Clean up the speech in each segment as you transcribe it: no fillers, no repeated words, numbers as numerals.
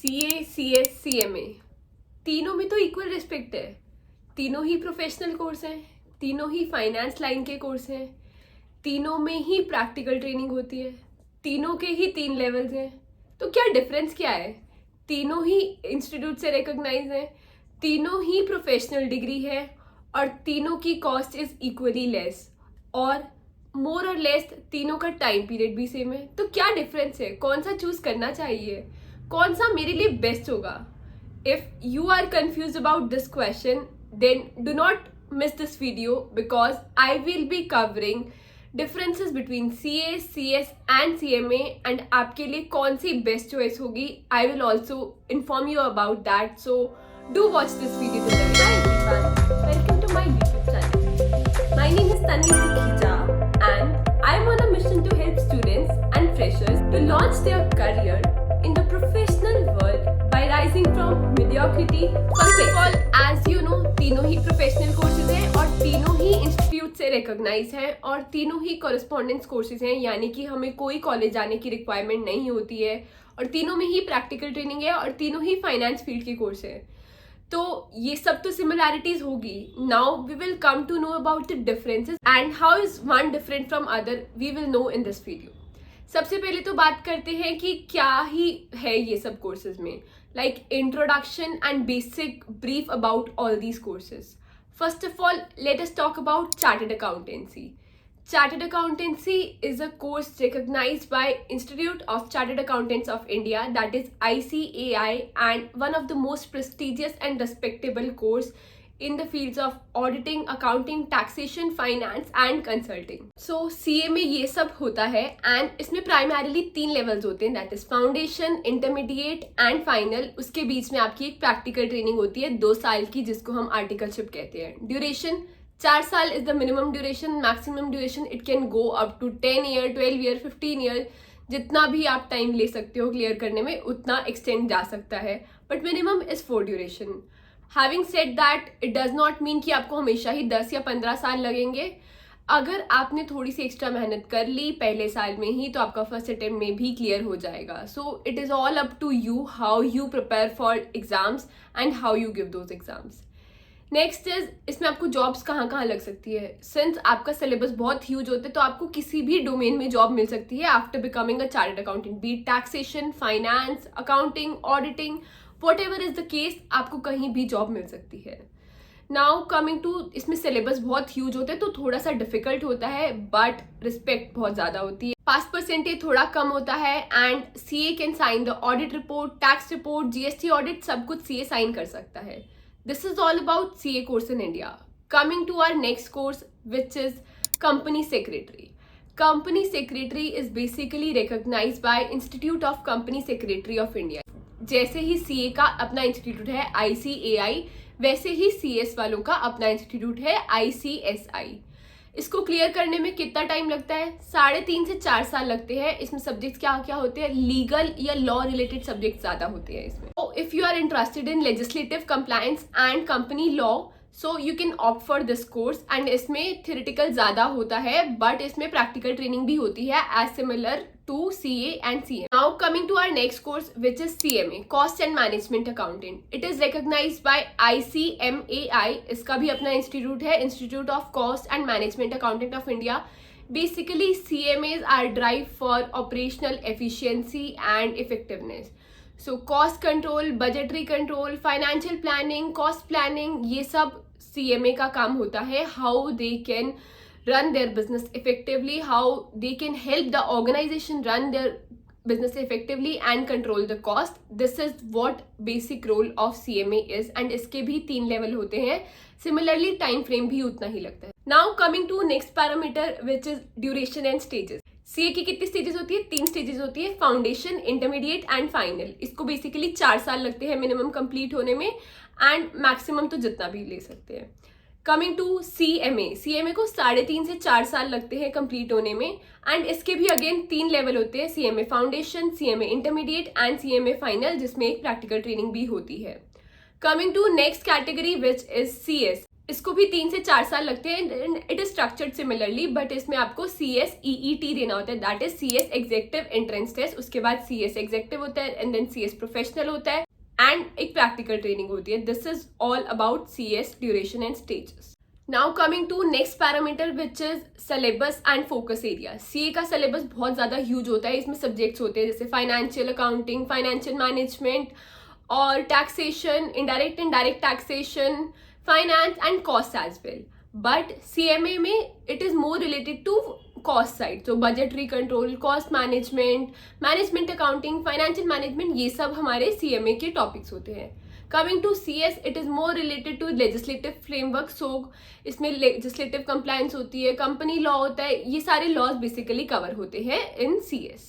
CA, CS, CMA तीनों में तो इक्वल रिस्पेक्ट है। तीनों ही प्रोफेशनल कोर्स हैं, तीनों ही फाइनेंस लाइन के कोर्स हैं, तीनों में ही प्रैक्टिकल ट्रेनिंग होती है, तीनों के ही 3 लेवल्स हैं। तो क्या डिफरेंस क्या है? तीनों ही इंस्टीट्यूट से रिकॉग्नाइज हैं, तीनों ही प्रोफेशनल डिग्री है और तीनों की कॉस्ट इज इक्वली लेस और मोर और लेस तीनों का टाइम पीरियड भी सेम है। तो क्या डिफरेंस है? कौन सा चूज करना चाहिए? कौन सा मेरे लिए बेस्ट होगा? If you are confused about this question, then do not miss this video because I will be covering differences between CA, CS and CMA and आपके लिए कौन सी best choice होगी. I will also inform you about that. So do watch this video till the end. Hi everyone, welcome to my YouTube channel. My name is Tanvi Sukhija and I am on a mission to help students and freshers to launch their career in the professional world by rising from mediocrity to success. As you know, तीनों ही professional courses हैं और तीनों ही institute से recognise हैं और तीनों ही correspondence courses हैं, यानी कि हमें कोई कॉलेज जाने की रिक्वायरमेंट नहीं होती है और तीनों में ही प्रैक्टिकल ट्रेनिंग है और तीनों ही फाइनेंस फील्ड के कोर्स हैं। तो ये सब तो सिमिलैरिटीज होगी। Now we will come to know about the differences and how is one different from other, we will know in this video. सबसे पहले तो बात करते हैं कि क्या ही है ये सब कोर्सेज में, like introduction and basic brief about all these courses. First of all let us talk about chartered accountancy. Chartered Accountancy is a course recognized by Institute of Chartered Accountants of India, that is ICAI, and one of the most prestigious and respectable course in the fields of auditing, accounting, taxation, finance and consulting. So CA में ये सब होता है and इसमें primarily 3 levels होते हैं, that is foundation, intermediate and final. उसके बीच में आपकी एक practical training होती है 2 साल की, जिसको हम articleship कहते हैं. Duration 4 साल is the minimum duration. Maximum duration it can go up to 10 year, 12 year, 15 year. जितना भी आप टाइम ले सकते हो क्लियर करने में उतना एक्सटेंड जा सकता है, but minimum is 4 duration. Having said that, it does not mean कि आपको हमेशा ही 10 या 15 साल लगेंगे. अगर आपने थोड़ी सी एक्स्ट्रा मेहनत कर ली पहले साल में ही तो आपका फर्स्ट अटेम्प्ट में भी क्लियर हो जाएगा. So it is all up to you how you prepare for exams and how you give those exams. Next is, इसमें आपको जॉब्स कहाँ कहाँ लग सकती है. सिंस आपका सिलेबस बहुत ह्यूज होता है तो आपको किसी भी डोमेन में जॉब मिल सकती है after becoming a chartered accountant, be taxation, finance, accounting, auditing, whatever is the case, आपको कहीं भी जॉब मिल सकती है. नाउ कमिंग टू, इसमें सिलेबस बहुत ह्यूज होता है तो थोड़ा सा डिफिकल्ट होता है, बट रिस्पेक्ट बहुत ज़्यादा होती है. पास परसेंटेज थोड़ा कम होता है and CA can sign the audit report, tax report, GST audit, सब कुछ CA साइन कर सकता है. This is all about CA course in India. Coming to our next course, which is Company Secretary. Company Secretary is basically recognized by Institute of Company Secretary of India. जैसे ही CA का अपना institute है ICAI, वैसे ही CS वालों का अपना institute है ICSI. इसको क्लियर करने में कितना टाइम लगता है? 3.5 से 4 साल लगते हैं. इसमें सब्जेक्ट्स क्या क्या होते हैं? लीगल या लॉ रिलेटेड सब्जेक्ट ज्यादा होते हैं इसमें. If you are interested in legislative compliance and company law, so you can opt for this course. And इसमें थ्योरेटिकल ज्यादा होता है बट इसमें प्रैक्टिकल ट्रेनिंग भी होती है as similar to CA and CMA. Now coming to our next course, which is CMA, Cost and Management Accountant. It is recognized by ICMAI. इसका भी अपना इंस्टीट्यूट है, Institute of Cost and Management Accountant of India. Basically, CMAs are derived for operational efficiency and effectiveness. So cost control, budgetary control, financial planning, cost planning, ये सब CMA का काम होता है. How they can run their business effectively, how they can help the organization run their business effectively and control the cost. This is what basic role of CMA is and इसके भी 3 level होते हैं. Similarly time frame भी उतना ही लगता है. Now coming to next parameter, which is duration and stages. CA की कितनी स्टेजेस होती है? 3 स्टेजेस होती है, फाउंडेशन, इंटरमीडिएट एंड फाइनल. इसको बेसिकली 4 साल लगते हैं मिनिमम कंप्लीट होने में एंड मैक्सिमम तो जितना भी ले सकते हैं. कमिंग टू CMA को 3.5 से 4 साल लगते हैं कंप्लीट होने में एंड इसके भी अगेन 3 लेवल होते हैं, CMA foundation, CMA intermediate and CMA final, जिसमें एक प्रैक्टिकल ट्रेनिंग भी होती है. Coming to next category which is CS. इसको भी 3 से 4 साल लगते हैं। It is structured similarly, but इसमें आपको CSEET देना होता है, दैट इज CS एग्जीक्यूटिव एंट्रेंस टेस्ट। उसके बाद CS एग्जीक्यूटिव होता है एंड देन CS प्रोफेशनल होता है एंड एक प्रैक्टिकल ट्रेनिंग होती है। This is all about CS duration and stages. Now coming to next parameter which is syllabus and focus area. CA का सिलेबस बहुत ज़्यादा ह्यूज होता है। इसमें सब्जेक्ट्स होते हैं जैसे फाइनेंशियल अकाउंटिंग, फाइनेंशियल मैनेजमेंट और taxation, indirect and direct taxation, finance and cost as well. But CMA में it is more related to cost side, तो budgetary control, cost management, management accounting, financial management, ये सब हमारे CMA के topics होते हैं। Coming to CS, it is more related to legislative framework, so इसमें legislative compliance होती है, कंपनी लॉ होता है, ये सारे लॉज बेसिकली कवर होते हैं इन CS।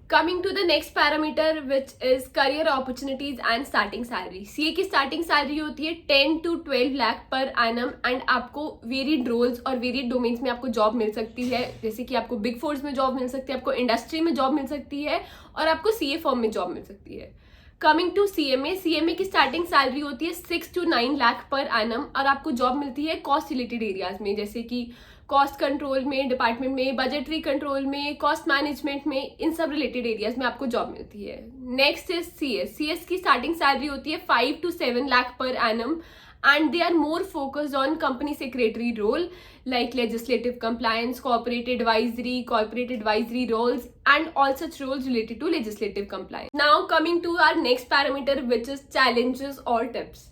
Coming to the next parameter which is career opportunities and starting salary. CA की starting salary होती है 10 to 12 lakh per annum and आपको वेरिड रोल्स और वेरिड डोमेन्स में आपको जॉब मिल सकती है, जैसे कि आपको बिग फोर्स में जॉब मिल सकती है, आपको इंडस्ट्री में जॉब मिल सकती है और आपको CA फर्म में जॉब मिल सकती है। कमिंग टू CMA की स्टार्टिंग सैलरी होती है 6 to 9 लाख पर एनम और आपको जॉब मिलती है कॉस्ट रिलेटेड एरियाज में, जैसे कि कॉस्ट कंट्रोल में, डिपार्टमेंट में, बजटरी कंट्रोल में, कॉस्ट मैनेजमेंट में, इन सब रिलेटेड एरियाज में आपको जॉब मिलती है। नेक्स्ट इज CS की स्टार्टिंग सैलरी होती है 5 to 7 lakh per annum and they are more focused on company secretary role like legislative compliance, corporate advisory roles and all such roles related to legislative compliance. Now coming to our next parameter which is challenges or tips.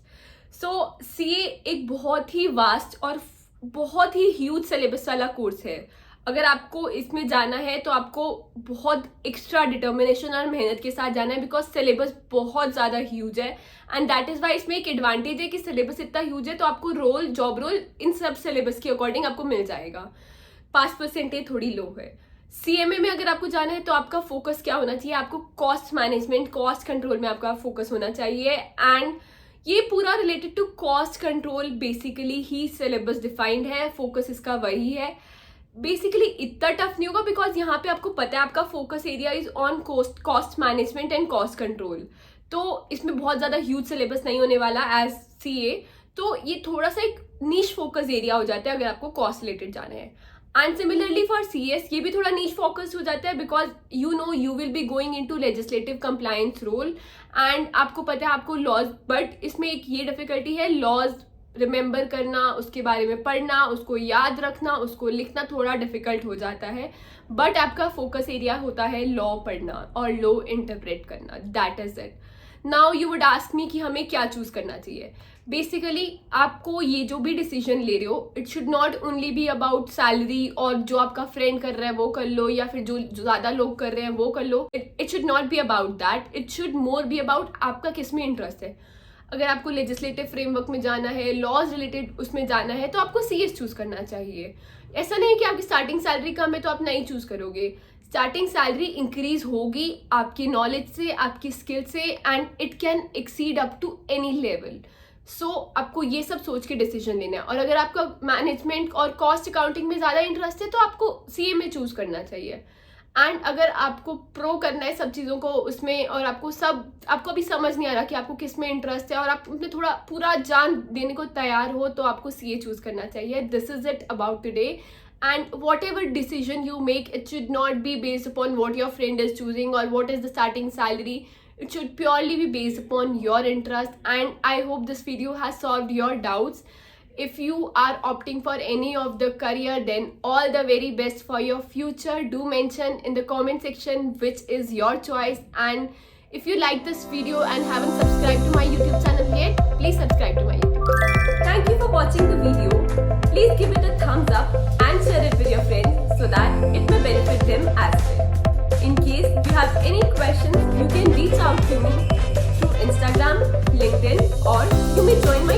So CA एक बहुत ही vast और बहुत ही huge syllabus वाला course है। अगर आपको इसमें जाना है तो आपको बहुत एक्स्ट्रा डिटर्मिनेशन और मेहनत के साथ जाना है, बिकॉज सिलेबस बहुत ज़्यादा ह्यूज है एंड दैट इज़ वाई इसमें एक एडवांटेज है कि सिलेबस इतना ह्यूज है तो आपको जॉब रोल इन सब सिलेबस के अकॉर्डिंग आपको मिल जाएगा। पास परसेंटेज थोड़ी लो है। CMA में अगर आपको जाना है तो आपका फोकस क्या होना चाहिए, आपको कॉस्ट मैनेजमेंट, कॉस्ट कंट्रोल में आपका फोकस होना चाहिए एंड ये पूरा related to cost control basically ही सिलेबस डिफाइंड है, फोकस इसका वही है। बेसिकली इतना टफ नहीं होगा बिकॉज यहाँ पे आपको पता है आपका focus area is on cost management and cost control, तो इसमें बहुत ज़्यादा ह्यूज सिलेबस नहीं होने वाला एज CA, तो ये थोड़ा सा एक नीश फोकस एरिया हो जाता है अगर आपको कॉस्ट रिलेटेड जाना है। एंड सिमिलरली फॉर CS ये भी थोड़ा नीश फोकस हो जाता है because you will be going in to legislative compliance role and आपको पता है आपको लॉज, बट इसमें एक ये डिफिकल्टी है, लॉज रिमेंबर करना, उसके बारे में पढ़ना, उसको याद रखना, उसको लिखना थोड़ा डिफिकल्ट हो जाता है, बट आपका फोकस एरिया होता है लॉ पढ़ना और लॉ इंटरप्रेट करना, that is it. Now you would ask me कि हमें क्या चूज करना चाहिए। बेसिकली आपको ये जो भी डिसीजन ले रहे हो it should not only be about salary और जो आपका फ्रेंड कर रहा है वो कर लो या फिर जो ज़्यादा लोग कर रहे हैं वो कर लो, it should not be about that, it should more be about आपका किस में इंटरेस्ट है। अगर आपको लेजिस्लेटिव फ्रेमवर्क में जाना है, लॉज रिलेटेड उसमें जाना है तो आपको CS चूज करना चाहिए। ऐसा नहीं है कि आपकी स्टार्टिंग सैलरी कम है तो आप नहीं चूज करोगे, स्टार्टिंग सैलरी इंक्रीज होगी आपकी नॉलेज से, आपकी स्किल से and it can exceed up to any level. So आपको ये सब सोच के डिसीजन लेना है। और अगर आपका मैनेजमेंट और कॉस्ट अकाउंटिंग में ज़्यादा इंटरेस्ट है तो आपको CA में चूज करना चाहिए। एंड अगर आपको प्रो करना है सब चीज़ों को उसमें और आपको अभी समझ नहीं आ रहा कि आपको किस में इंटरेस्ट है और आप उसमें थोड़ा पूरा जान देने को तैयार हो तो आपको CA चूज करना चाहिए। This is it about today and whatever decision you make it should not be based upon what your friend is choosing और what is the starting salary, it should purely be based upon your interest and I hope this video has solved your doubts. If you are opting for any of the career then all the very best for your future. Do mention in the comment section which is your choice and if you like this video and haven't subscribed to my YouTube channel yet, please subscribe to my YouTube. Thank you for watching the video. Please give it a thumbs up and share it with your friends so that it may benefit them as well. In case you have any questions, you can reach out to me through Instagram, LinkedIn or you may join my